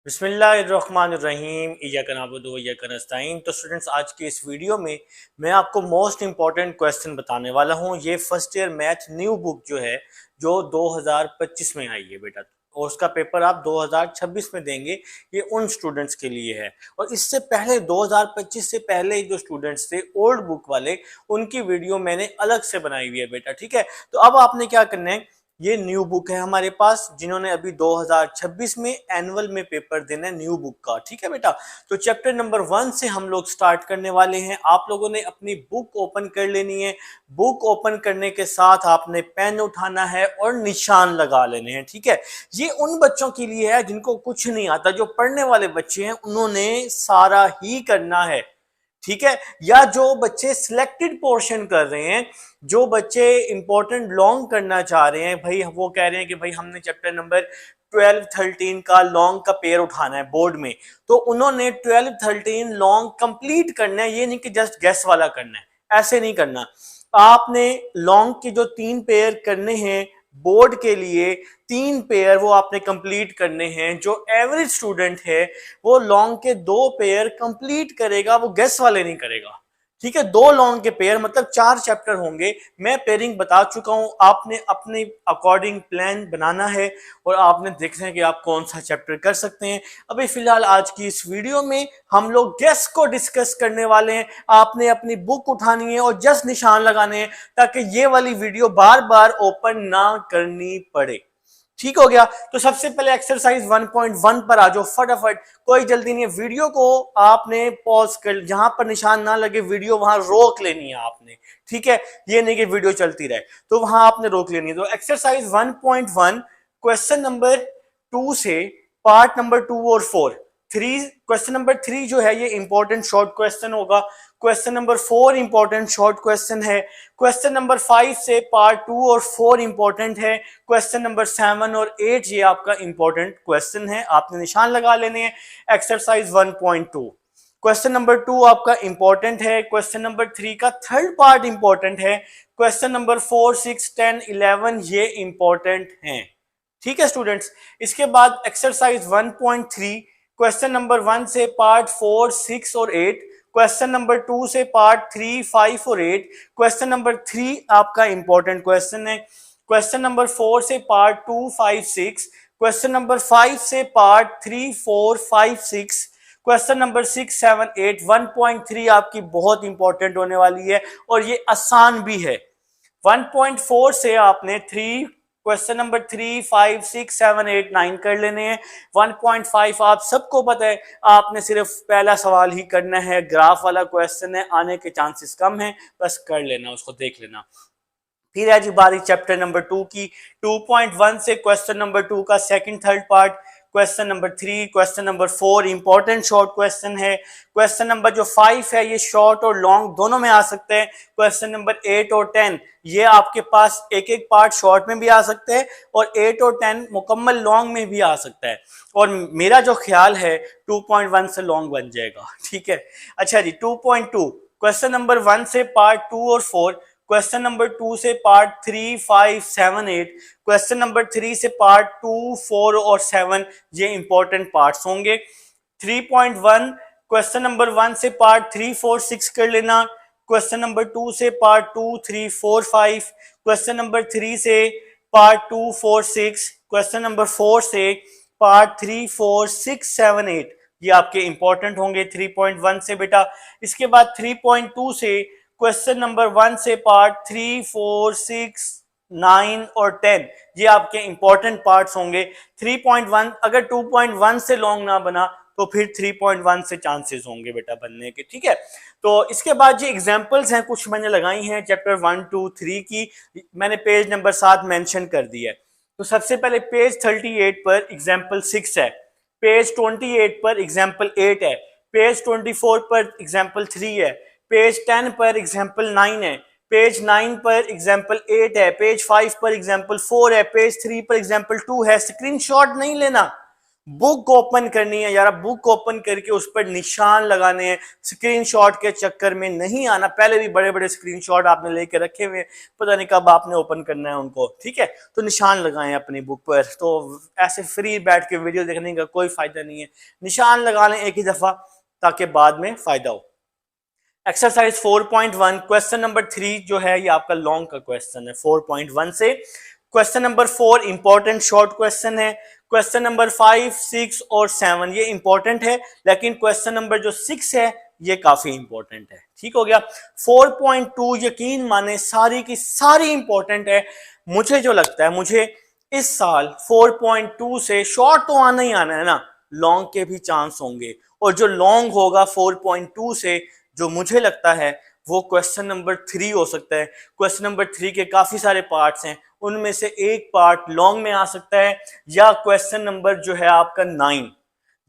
बिस्मिल्लाहिर्रहमानिर्रहीम इय्याका नअबुदु व इय्याका नस्तईन। तो स्टूडेंट्स, आज के इस वीडियो में मैं आपको मोस्ट इंपॉर्टेंट क्वेश्चन बताने वाला हूं। ये first year math new book जो है, जो 2025 में आई है बेटा, और उसका पेपर आप 2026 में देंगे। ये उन स्टूडेंट्स के लिए है। और इससे पहले 2025 से पहले जो स्टूडेंट्स थे ओल्ड बुक वाले, उनकी वीडियो मैंने अलग से बनाई हुई है बेटा, ठीक है। तो अब आपने क्या करना है, ये न्यू बुक है हमारे पास, जिन्होंने अभी 2026 में एनुअल में पेपर देना है न्यू बुक का, ठीक है बेटा। तो चैप्टर नंबर 1 से हम लोग स्टार्ट करने वाले हैं। आप लोगों ने अपनी बुक ओपन कर लेनी है। बुक ओपन करने के साथ आपने पेन उठाना है और निशान लगा लेने हैं, ठीक है। ये उन बच्चों के लिए है जिनको कुछ नहीं आता, जो पढ़ने वाले बच्चे हैं उन्होंने सारा ही करना है, ठीक है। या जो बच्चे सिलेक्टेड पोर्शन कर रहे हैं, जो बच्चे इंपॉर्टेंट लॉन्ग करना चाह रहे हैं, भाई वो कह रहे हैं कि भाई हमने चैप्टर नंबर 12-13 का लॉन्ग का पेयर उठाना है बोर्ड में, तो उन्होंने 12-13 लॉन्ग कंप्लीट करना है। ये नहीं कि जस्ट गेस वाला करना है, ऐसे नहीं करना। आपने लॉन्ग के जो 3 पेयर करने हैं बोर्ड के लिए, 3 पेयर वो आपने कंप्लीट करने हैं। जो एवरेज स्टूडेंट है वो लॉन्ग के 2 पेयर कंप्लीट करेगा, वो गेस वाले नहीं करेगा, ठीक है। 2 लॉन्ग के पेयर मतलब 4 चैप्टर होंगे। मैं पेयरिंग बता चुका हूं, आपने अपने अकॉर्डिंग प्लान बनाना है और आपने देखना है कि आप कौन सा चैप्टर कर सकते हैं। अभी फिलहाल आज की इस वीडियो में हम लोग गेस को डिस्कस करने वाले हैं। आपने अपनी बुक उठानी है और जस्ट निशान लगाने हैं, ताकि ये वाली वीडियो बार बार ओपन ना करनी पड़े, ठीक हो गया। तो सबसे पहले एक्सरसाइज 1.1 पर आ जाओ फटाफट, कोई जल्दी नहीं है। वीडियो को आपने पॉज कर, जहां पर निशान ना लगे वीडियो वहां रोक लेनी है आपने, ठीक है। ये नहीं कि वीडियो चलती रहे, तो वहां आपने रोक लेनी है। तो एक्सरसाइज 1.1 क्वेश्चन नंबर 2 से पार्ट नंबर 2 और 4, 3 क्वेश्चन नंबर 3 जो है ये इंपॉर्टेंट शॉर्ट क्वेश्चन होगा। Question number 4 important short question है। क्वेश्चन नंबर 5 से पार्ट 2 और 4 इंपॉर्टेंट है। क्वेश्चन नंबर 7 और 8 ये आपका इंपॉर्टेंट क्वेश्चन है, आपने निशान लगा लेने हैं। एक्सरसाइज 1.2 क्वेश्चन नंबर 2 आपका इंपॉर्टेंट है। क्वेश्चन नंबर 3 का थर्ड पार्ट इंपॉर्टेंट है। क्वेश्चन नंबर 4, 6, 10, 11 ये इंपॉर्टेंट हैं, ठीक है स्टूडेंट्स। इसके बाद एक्सरसाइज 1.3 क्वेश्चन नंबर 1 से पार्ट 4, 6 और 8, क्वेश्चन नंबर 2 से पार्ट 3, 5 और 8, क्वेश्चन नंबर 3 आपका इंपॉर्टेंट क्वेश्चन है। क्वेश्चन नंबर 4 से पार्ट 2, 5, 6, क्वेश्चन नंबर 5 से पार्ट 3, 4, 5, 6, क्वेश्चन नंबर 6, 7, 8। 1.3 आपकी बहुत इंपॉर्टेंट होने वाली है और ये आसान भी है। 1.4 से आपने 3 क्वेश्चन नंबर 3, 5, 6, 7, 8, 9 कर लेने हैं। 1.5 आप सबको पता है, आपने सिर्फ पहला सवाल ही करना है, ग्राफ वाला क्वेश्चन है, आने के चांसेस कम हैं, बस कर लेना, उसको देख लेना। फिर है जी बारी चैप्टर नंबर 2 की। 2.1 से क्वेश्चन नंबर 2 का second third part, question number 3, question number 4 important short question है। क्वेश्चन नंबर जो 5 है ये शॉर्ट और लॉन्ग दोनों में आ सकते हैं। क्वेश्चन नंबर 8 और 10 ये आपके पास एक एक पार्ट शॉर्ट में भी आ सकते हैं और 8 और 10 मुकम्मल लॉन्ग में भी आ सकता है। और मेरा जो ख्याल है 2.1 से लॉन्ग बन जाएगा, ठीक है। अच्छा जी, 2.2 क्वेश्चन नंबर 1 से पार्ट 2 और 4, क्वेश्चन नंबर 2 से पार्ट 3, 5, 7, 8, क्वेश्चन नंबर 3 से पार्ट 2, 4 और 7 ये इंपॉर्टेंट पार्ट्स होंगे। 3.1 क्वेश्चन नंबर 1 से पार्ट 3, 4, 6 कर लेना। क्वेश्चन नंबर 2 से पार्ट 2, 3, 4, 5, क्वेश्चन नंबर 3 से पार्ट 2, 4, 6, क्वेश्चन नंबर 4 से पार्ट 3, 4, 6, 7, 8 ये आपके इंपॉर्टेंट होंगे 3.1 से बेटा। इसके बाद 3.2 से क्वेश्चन नंबर 1 से पार्ट 3, 4, 6, 9 और 10 ये आपके इंपॉर्टेंट पार्ट्स होंगे। 3.1 अगर 2.1 से लॉन्ग ना बना तो फिर 3.1 से चांसेस होंगे बेटा बनने के, ठीक है। तो इसके बाद जो एग्जांपल्स हैं कुछ मैंने लगाई हैं चैप्टर 1, 2, 3 की, मैंने पेज नंबर 7 मेंशन कर दिया है। तो सबसे पहले पेज 38 पर एग्जाम्पल 6 है, पेज 28 पर एग्जाम्पल 8 है, पेज 24 पर एग्जाम्पल 3 है, पेज 10 पर एग्जाम्पल 9 है, पेज 9 पर एग्जाम्पल 8 है, पेज 5 पर एग्जाम्पल 4 है, पेज 3 पर एग्जाम्पल 2 है। स्क्रीनशॉट नहीं लेना, बुक ओपन करनी है यार, बुक ओपन करके उस पर निशान लगाने हैं, स्क्रीनशॉट के चक्कर में नहीं आना। पहले भी बड़े बड़े स्क्रीनशॉट आपने लेके रखे हुए, पता नहीं कब आपने ओपन करना है उनको, ठीक है। तो निशान लगाएं अपनी बुक पर। तो ऐसे फ्री बैठ के वीडियो देखने का कोई फायदा नहीं है, निशान लगा लें एक ही दफा ताकि बाद में फायदा हो। एक्सरसाइज 4.1 क्वेश्चन नंबर 3 जो है ये आपका लॉन्ग का क्वेश्चन है 4.1 से। Question number 4 important short question है। क्वेश्चन नंबर 5, 6 और 7 ये इंपॉर्टेंट है, लेकिन क्वेश्चन नंबर जो 6 है ये काफी इंपॉर्टेंट है। ठीक हो गया। 4.2 यकीन माने सारी की सारी इंपॉर्टेंट है। मुझे जो लगता है, मुझे इस साल 4.2 से शॉर्ट तो आना ही आना है ना, लॉन्ग के भी चांस होंगे। और जो लॉन्ग होगा 4.2 से, जो मुझे लगता है वो क्वेश्चन नंबर 3 हो सकता है। क्वेश्चन नंबर 3 के काफी सारे पार्ट्स हैं, उनमें से एक पार्ट लॉन्ग में आ सकता है, या क्वेश्चन नंबर जो है आपका 9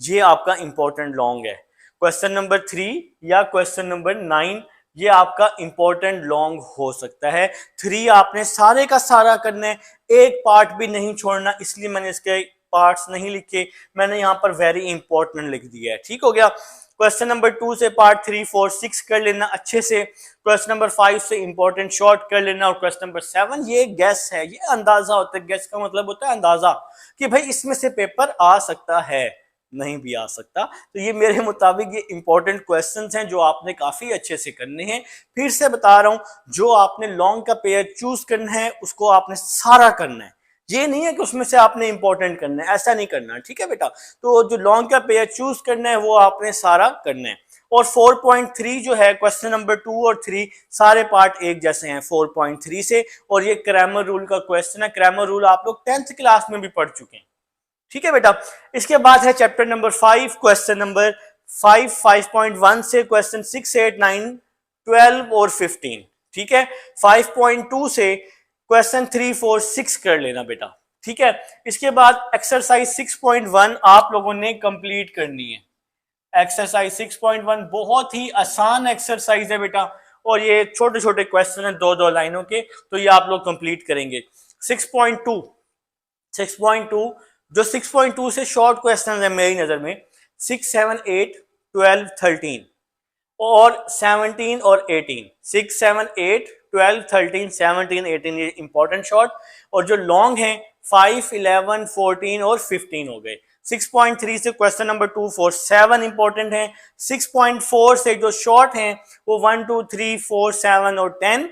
ये आपका इंपॉर्टेंट लॉन्ग है। क्वेश्चन नंबर 3 या क्वेश्चन नंबर 9 ये आपका इंपॉर्टेंट लॉन्ग हो सकता है। 3 आपने सारे का सारा करना है, एक पार्ट भी नहीं छोड़ना, इसलिए मैंने इसके पार्ट्स नहीं लिखे, मैंने यहाँ पर वेरी इंपॉर्टेंट लिख दिया है। ठीक हो गया। क्वेश्चन नंबर 2 से पार्ट 3, 4, 6 कर लेना अच्छे से। क्वेश्चन नंबर 5 से इंपॉर्टेंट शॉर्ट कर लेना। और क्वेश्चन नंबर 7 ये गेस है, ये अंदाजा होता है। गेस का मतलब होता है अंदाजा, कि भाई इसमें से पेपर आ सकता है, नहीं भी आ सकता। तो ये मेरे मुताबिक ये इंपॉर्टेंट क्वेश्चंस हैं जो आपने काफी अच्छे से करने हैं। फिर से बता रहा हूं, जो आपने लॉन्ग का पेयर चूज करना है उसको आपने सारा करना है। ये नहीं है कि उसमें से आपने इंपॉर्टेंट करना है, ऐसा नहीं करना, ठीक है बेटा। तो जो लॉन्ग का पेयर चूज करना है वो आपने सारा करना है। और 4.3 जो है क्वेश्चन नंबर 2 और 3 सारे पार्ट एक जैसे हैं 4.3 से। और ये क्रैमर रूल का क्वेश्चन है। क्रैमर रूल आप लोग 10th क्लास में भी पढ़ चुके हैं, ठीक है बेटा। इसके बाद है चैप्टर नंबर 5, क्वेश्चन नंबर 5, 5.1 से क्वेश्चन 6, 8, 9, 12 और 15, ठीक है। 5.2 से क्वेश्चन 3, 4, 6 कर लेना बेटा, ठीक है। इसके बाद एक्सरसाइज 6.1 आप लोगों ने कंप्लीट करनी है। एक्सरसाइज 6.1 बहुत ही आसान एक्सरसाइज है बेटा, और ये छोटे छोटे क्वेश्चन हैं 2-2 लाइनों के, तो ये आप लोग कंप्लीट करेंगे। 6.2 जो 6.2 से शॉर्ट क्वेश्चन है मेरी नजर में 6, 7, 8, 12, 13 और 17 और 18। 6, 7, 8, 12, 13, 17, 18 ये इंपॉर्टेंट शॉर्ट। और जो लॉन्ग हैं 5, 11, 14 और 15 हो गए। 6.3 से क्वेश्चन नंबर 2, 4, 7 इंपॉर्टेंट है। 6.4 से जो शॉर्ट हैं वो 1, 2, 3, 4, 7 और 10।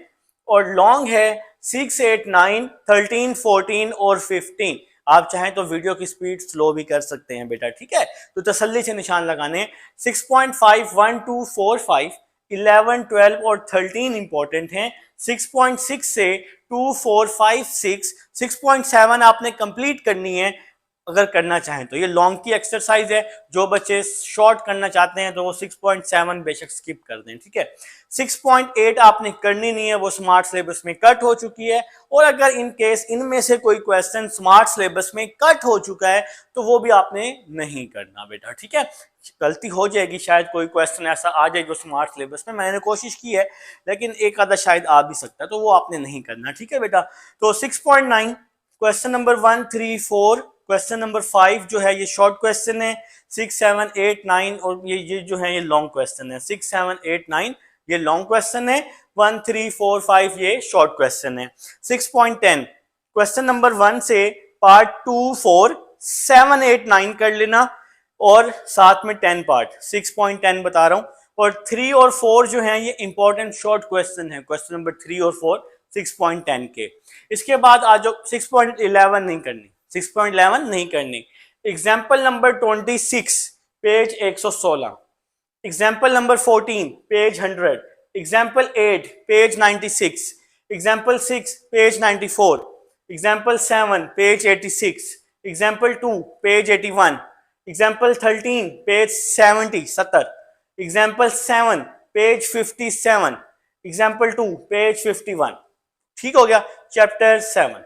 और लॉन्ग है 6, 8, 9, 13, 14 और 15। आप चाहें तो वीडियो की स्पीड स्लो भी कर सकते हैं बेटा, ठीक है। तो तसल्ली से निशान लगाने। 6.5, 1, 2, 4, 5, 11, 12 और 13 इंपॉर्टेंट हैं। 6.6 से 2, 4, 5, 6, 6.7 आपने कंप्लीट करनी है अगर करना चाहें तो। ये लॉन्ग की एक्सरसाइज है, जो बच्चे शॉर्ट करना चाहते हैं तो वो 6.7 बेशक स्किप कर दें, ठीक है। 6.8 आपने करनी नहीं है, वो स्मार्ट सिलेबस में कट हो चुकी है। और अगर इन केस इनमें से कोई क्वेश्चन स्मार्ट सिलेबस में कट हो चुका है तो वो भी आपने नहीं करना बेटा, ठीक है। गलती हो जाएगी, शायद कोई क्वेश्चन ऐसा आ जाए जो स्मार्ट सिलेबस में, मैंने कोशिश की है लेकिन एक आधा शायद आ भी सकता है, तो वो आपने नहीं करना, ठीक है बेटा। तो 6.9 क्वेश्चन नंबर 1, 3, 4, क्वेश्चन नंबर 5 जो है ये शॉर्ट क्वेश्चन है। 6, 7, 8, 9 और ये जो है ये लॉन्ग क्वेश्चन है। 6, 7, 8, 9 ये लॉन्ग क्वेश्चन है। 1, 3, 4, 5 ये शॉर्ट क्वेश्चन है। 6.10 क्वेश्चन नंबर 1 से पार्ट 2, 4, 7, 8, 9 कर लेना और साथ में 10 पार्ट। 6.10 बता रहा हूं। और 3 और 4 जो है ये इंपॉर्टेंट शॉर्ट क्वेश्चन है, क्वेश्चन नंबर 3 और 4 6.10 के। इसके बाद आज 6.11 नहीं करनी, 6.11 नहीं करनी। Example number 26 page 116, example number 14 page 100, example 8 page 96, example 6 page 94, example 7 page 86, example 2 page 81, example 13 page 70, example 7 page 57, example 2 page 51। ठीक हो गया। चैप्टर 7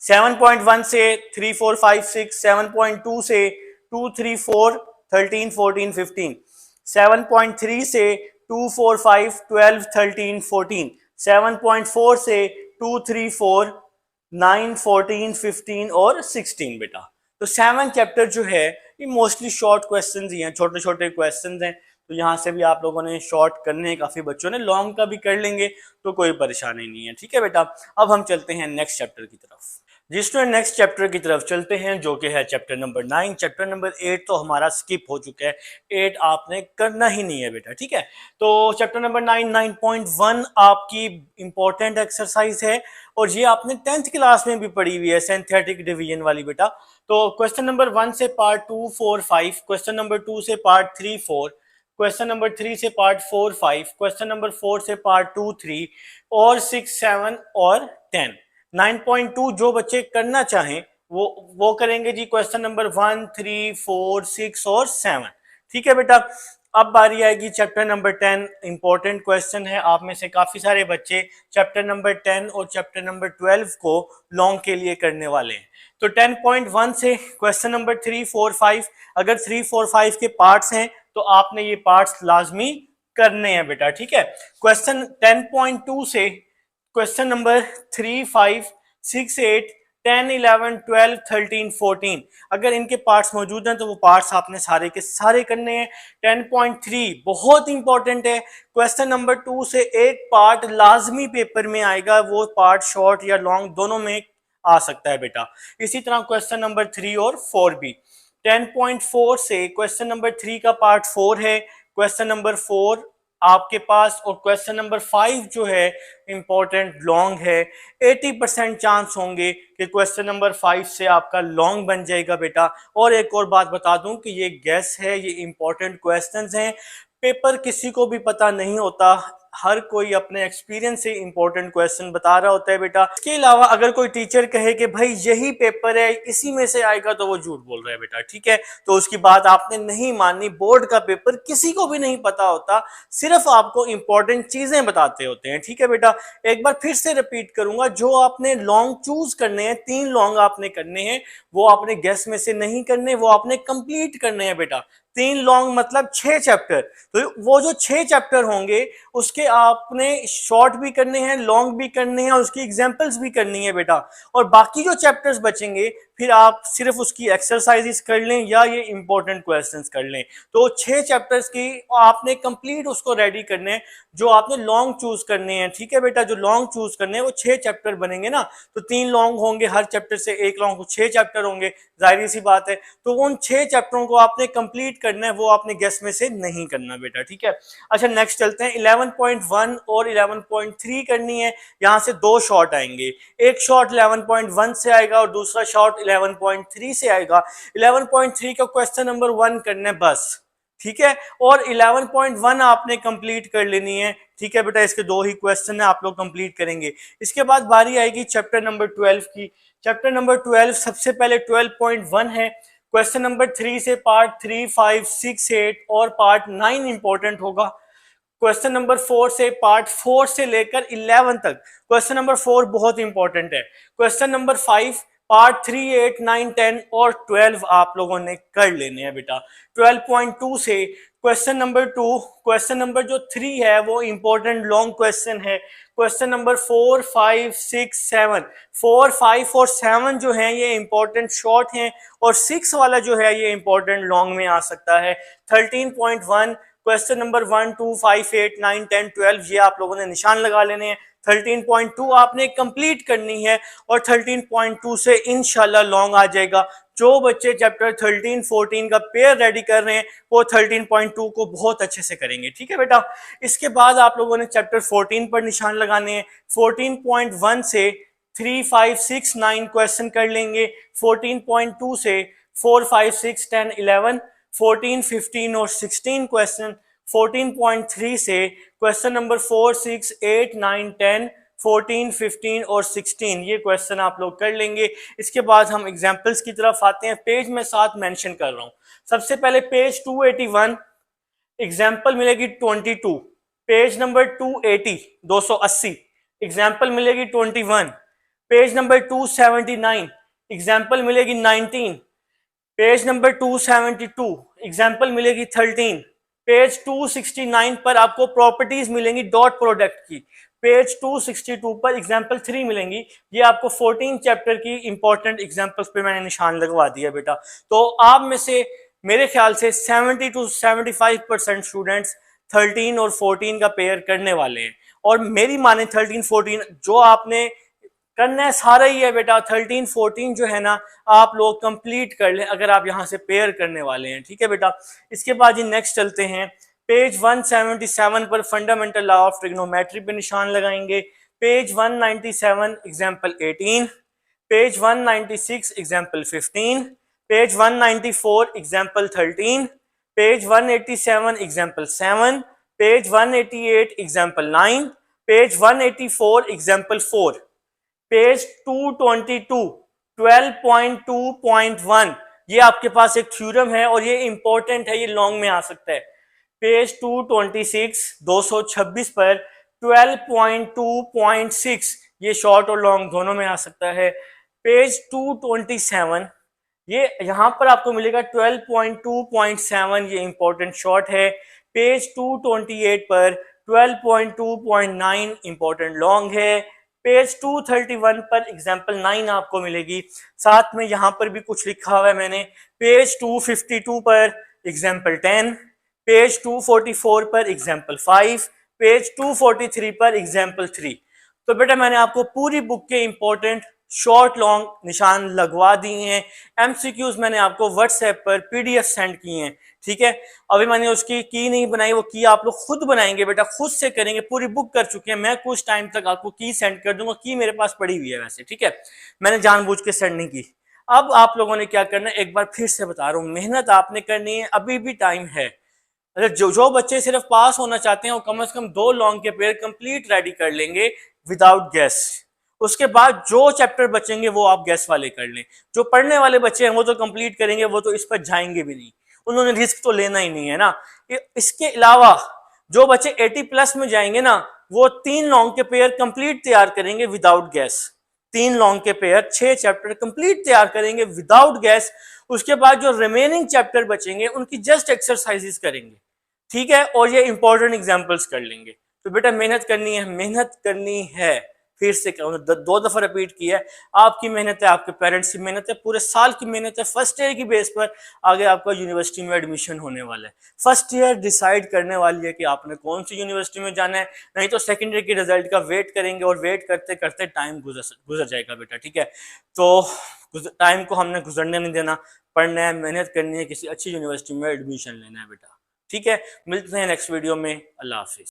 7.1 से 3, 4, 5, 6, 7.2 से 2, 3, 4, 13, 14, 15, 7.3 से 2, 4, 5, 12, 13, 14, 7.4 से 2, 3, 4, 9, 14, 15 और 16 बेटा। तो 7 चैप्टर जो है ये मोस्टली शॉर्ट क्वेश्चंस ही हैं, छोटे छोटे क्वेश्चंस हैं। तो यहाँ से भी आप लोगों ने शॉर्ट करने हैं, काफी बच्चों ने लॉन्ग का भी कर लेंगे तो कोई परेशानी नहीं है। ठीक है बेटा, अब हम चलते हैं नेक्स्ट चैप्टर की तरफ। जी स्टूडेंट, नेक्स्ट चैप्टर की तरफ चलते हैं जो कि है चैप्टर नंबर 9। चैप्टर नंबर 8 तो हमारा स्किप हो चुका है, 8 आपने करना ही नहीं है बेटा। ठीक है, तो चैप्टर नंबर 9 9.1 आपकी इंपॉर्टेंट एक्सरसाइज है और ये आपने 10th क्लास में भी पढ़ी हुई है, सिंथेटिक डिवीजन वाली बेटा। तो क्वेश्चन नंबर 1 से पार्ट 2 4 5, क्वेश्चन नंबर 2 से पार्ट 3 4, क्वेश्चन नंबर 3 से पार्ट 4 5, क्वेश्चन नंबर 4 से पार्ट 2 3 और 6 7 और 10। 9.2 जो बच्चे करना चाहें वो करेंगे जी, क्वेश्चन नंबर 1 3 4 6 और 7। ठीक है बेटा, अब बारी आएगी चैप्टर नंबर 10। इंपॉर्टेंट क्वेश्चन है, आप में से काफी सारे बच्चे चैप्टर नंबर 10 और चैप्टर नंबर 12 को लॉन्ग के लिए करने वाले हैं। तो 10.1 से क्वेश्चन नंबर 3 4 5, अगर 3 4 5 के पार्ट्स हैं तो आपने ये पार्ट्स लाजमी करने हैं बेटा। ठीक है, क्वेश्चन 10.2 से क्वेश्चन नंबर 3 5 6 8 10 11 12 13 14, अगर इनके पार्ट्स मौजूद हैं तो वो पार्ट्स आपने सारे के सारे करने हैं। 10.3 बहुत इंपॉर्टेंट है, क्वेश्चन नंबर 2 से एक पार्ट लाजमी पेपर में आएगा, वो पार्ट शॉर्ट या लॉन्ग दोनों में आ सकता है बेटा। इसी तरह क्वेश्चन नंबर 3 और 4 भी। 10.4 से क्वेश्चन नंबर 3 का पार्ट 4 है, क्वेश्चन नंबर 4 आपके पास, और क्वेश्चन नंबर 5 जो है इंपॉर्टेंट लॉन्ग है। 80% चांस होंगे कि क्वेश्चन नंबर 5 से आपका लॉन्ग बन जाएगा बेटा। और एक और बात बता दूं कि ये गेस है, ये इंपॉर्टेंट क्वेश्चंस हैं, पेपर किसी को भी पता नहीं होता, हर कोई अपने एक्सपीरियंस से इंपॉर्टेंट क्वेश्चन बता रहा होता है बेटा। इसके अलावा अगर कोई टीचर कहे कि भाई यही पेपर है इसी में से आएगा तो वो झूठ बोल रहा है बेटा। ठीक है, तो उसकी बात आपने नहीं माननी। बोर्ड का पेपर किसी को भी नहीं पता होता, सिर्फ आपको इंपॉर्टेंट चीजें बताते होते हैं। ठीक है बेटा, एक बार फिर से रिपीट करूंगा, जो आपने लॉन्ग चूज करने हैं, 3 लॉन्ग आपने करने हैं, वो आपने गेस में से नहीं करने, वो आपने कंप्लीट करने हैं बेटा। 3 लॉन्ग मतलब 6 चैप्टर, तो वो जो 6 चैप्टर होंगे उसके आपने शॉर्ट भी करने हैं, लॉन्ग भी करने हैं और उसकी एग्जांपल्स भी करनी है बेटा। और बाकी जो चैप्टर्स बचेंगे फिर आप सिर्फ उसकी एक्सरसाइजेस कर लें या ये इंपॉर्टेंट क्वेश्चंस कर लें। तो 6 चैप्टर्स की आपने कंप्लीट उसको रेडी करने हैं, जो आपने लॉन्ग चूज करने हैं। ठीक है बेटा, जो लॉन्ग चूज करने हैं वो 6 चैप्टर बनेंगे ना, तो 3 लॉन्ग होंगे, हर चैप्टर से एक लॉन्ग, 6 चैप्टर होंगे, जाहिर सी बात है। तो उन 6 चैप्टरों को आपने कंप्लीट करना है, वो आपने गेस में से नहीं करना बेटा। ठीक है, अच्छा नेक्स्ट चलते हैं। 11.1 और 11.3 करनी है, यहां से 2 शॉर्ट आएंगे, एक शॉर्ट 11.1 से आएगा और दूसरा शॉर्ट 11.3 से आएगा। 11.3 का क्वेश्चन नंबर 1 करना है बस। ठीक है, और 11.1 आपने कंप्लीट कर लेनी है। ठीक है बेटा, इसके 2 ही क्वेश्चन है, आप लोग कंप्लीट करेंगे। इसके बाद बारी आएगी चैप्टर नंबर 12 की। चैप्टर नंबर 12 सबसे पहले 12.1 है, क्वेश्चन नंबर 3 से पार्ट 3 5 6 8 और पार्ट 9 इंपॉर्टेंट होगा। क्वेश्चन नंबर 4 से पार्ट 4 से लेकर 11 तक, क्वेश्चन नंबर 4 बहुत इंपॉर्टेंट है। क्वेश्चन नंबर 5 पार्ट 3 8 9 10 और 12 आप लोगों ने कर लेने हैं बेटा। 12.2 से क्वेश्चन नंबर 2, क्वेश्चन नंबर जो 3 है वो इंपॉर्टेंट लॉन्ग क्वेश्चन है। क्वेश्चन नंबर 4 5 6 7, 4 5 और 7 जो है ये इंपॉर्टेंट शॉर्ट हैं और 6 वाला जो है ये इंपॉर्टेंट लॉन्ग में आ सकता है। 13.1 क्वेश्चन नंबर 1 2 5 8 9 10 12 ये आप लोगों ने निशान लगा लेने हैं। 13.2 आपने कंप्लीट करनी है और 13.2 से इंशाल्लाह लॉन्ग आ जाएगा। जो बच्चे चैप्टर 13 14 का पेयर रेडी कर रहे हैं वो 13.2 को बहुत अच्छे से करेंगे। ठीक है बेटा, इसके बाद आप लोगों ने चैप्टर 14 पर निशान लगाने हैं। 14.1 से 3 5 6 9 क्वेश्चन कर लेंगे। 14.2 से 4 5 6 10 11 14 15 और 16 क्वेश्चन। 14.3 से क्वेश्चन नंबर 4 6 8 9 10 14 15 और 16 ये क्वेश्चन आप लोग कर लेंगे। इसके बाद हम एग्जांपल्स की तरफ आते हैं। पेज में 7 मेंशन कर रहा हूं। सबसे पहले पेज 281 एग्जाम्पल मिलेगी 22, पेज नंबर 280 280 एग्जाम्पल मिलेगी 21, पेज नंबर 279 एग्जाम्पल मिलेगी 19, पेज नंबर 272 एग्जाम्पल मिलेगी 13, पेज 269 पर आपको प्रॉपर्टीज मिलेंगी डॉट प्रोडक्ट की, पेज 262 पर एग्जाम्पल 3 मिलेंगी। ये आपको 14 चैप्टर की इंपॉर्टेंट एग्जाम्पल्स पे मैंने निशान लगवा दिया बेटा। तो आप में से मेरे ख्याल से 70 to 75% स्टूडेंट्स 13 और 14 का पेयर करने वाले हैं, और मेरी माने 13 14 जो आपने करना है सारा ही है बेटा। 13 14 जो है ना आप लोग कंप्लीट कर लें अगर आप यहां से पेयर करने वाले हैं, ठीक है बेटा। इसके बाद ये नेक्स्ट चलते हैं, पेज 177 पर फंडामेंटल लॉ ऑफ ट्रिग्नोमेट्री पे निशान लगाएंगे। Page 197 example 18, page 196 example 15, page 194 example 13, page 187 example 7, page 188 example 9, page 184 example 4, page 222 12.2.1 ये आपके पास एक थ्योरम है और ये इंपॉर्टेंट है, ये लॉन्ग में आ सकता है। पेज 226 226 पर 12.2.6 ये शॉर्ट और लॉन्ग दोनों में आ सकता है। पेज 227 ये यहां पर आपको मिलेगा 12.2.7 ये इंपॉर्टेंट शॉर्ट है। पेज 228 पर 12.2.9 इंपॉर्टेंट लॉन्ग है। पेज 231 पर एग्जाम्पल 9 आपको मिलेगी, साथ में यहां पर भी कुछ लिखा हुआ है मैंने। पेज 252 पर एग्जाम्पल 10, पेज 244 पर एग्जाम्पल 5, पेज 243 पर एग्जाम्पल 3। तो बेटा मैंने आपको पूरी बुक के इंपॉर्टेंट शॉर्ट लॉन्ग निशान लगवा दिए हैं। एमसीक्यूज मैंने आपको व्हाट्सएप पर पीडीएफ सेंड किए हैं, ठीक है। अभी मैंने उसकी की नहीं बनाई, वो की आप लोग खुद बनाएंगे बेटा, खुद से करेंगे। पूरी बुक कर चुके हैं, मैं कुछ टाइम तक आपको की सेंड कर दूंगा। की मेरे पास पड़ी हुई है वैसे, ठीक है, मैंने जानबूझ के सेंड नहीं की। अब आप लोगों ने क्या करना है, एक बार फिर से बता रहा हूँ, मेहनत आपने करनी है, अभी भी टाइम है। अगर जो बच्चे सिर्फ पास होना चाहते हैं वो कम से कम 2 लॉन्ग के पेयर कंप्लीट रेडी कर लेंगे विदाउट गैस। उसके बाद जो चैप्टर बचेंगे वो आप गैस वाले कर लें। जो पढ़ने वाले बच्चे हैं वो तो कंप्लीट करेंगे, वो तो इस पर जाएंगे भी नहीं, उन्होंने रिस्क तो लेना ही नहीं है ना। इसके अलावा जो बच्चे 80+ में जाएंगे ना वो 3 लॉन्ग के पेयर कंप्लीट तैयार करेंगे विदाउट गैस। 3 लॉन्ग के पेयर 6 चैप्टर कंप्लीट तैयार करेंगे विदाउट गैस। उसके बाद जो रिमेनिंग चैप्टर बचेंगे उनकी जस्ट एक्सरसाइजेस करेंगे, ठीक है, और ये इंपॉर्टेंट एग्जांपल्स कर लेंगे। तो बेटा मेहनत करनी है, मेहनत करनी है। फिर से कहूँ, 2 दफा रिपीट किया है, आपकी मेहनत है, आपके पेरेंट्स की मेहनत है, पूरे साल की मेहनत है। फर्स्ट ईयर की बेस पर आगे आपका यूनिवर्सिटी में एडमिशन होने वाला है। फर्स्ट ईयर डिसाइड करने वाली है कि आपने कौन सी यूनिवर्सिटी में जाना है, नहीं तो सेकेंड ईयर के रिजल्ट का वेट करेंगे और वेट करते करते टाइम गुजर जाएगा बेटा, ठीक है। तो टाइम को हमने गुजरने नहीं देना, पढ़ना है, मेहनत करनी है, किसी अच्छी यूनिवर्सिटी में एडमिशन लेना है बेटा, ठीक है। मिलते हैं नेक्स्ट वीडियो में। अल्लाह हाफिज।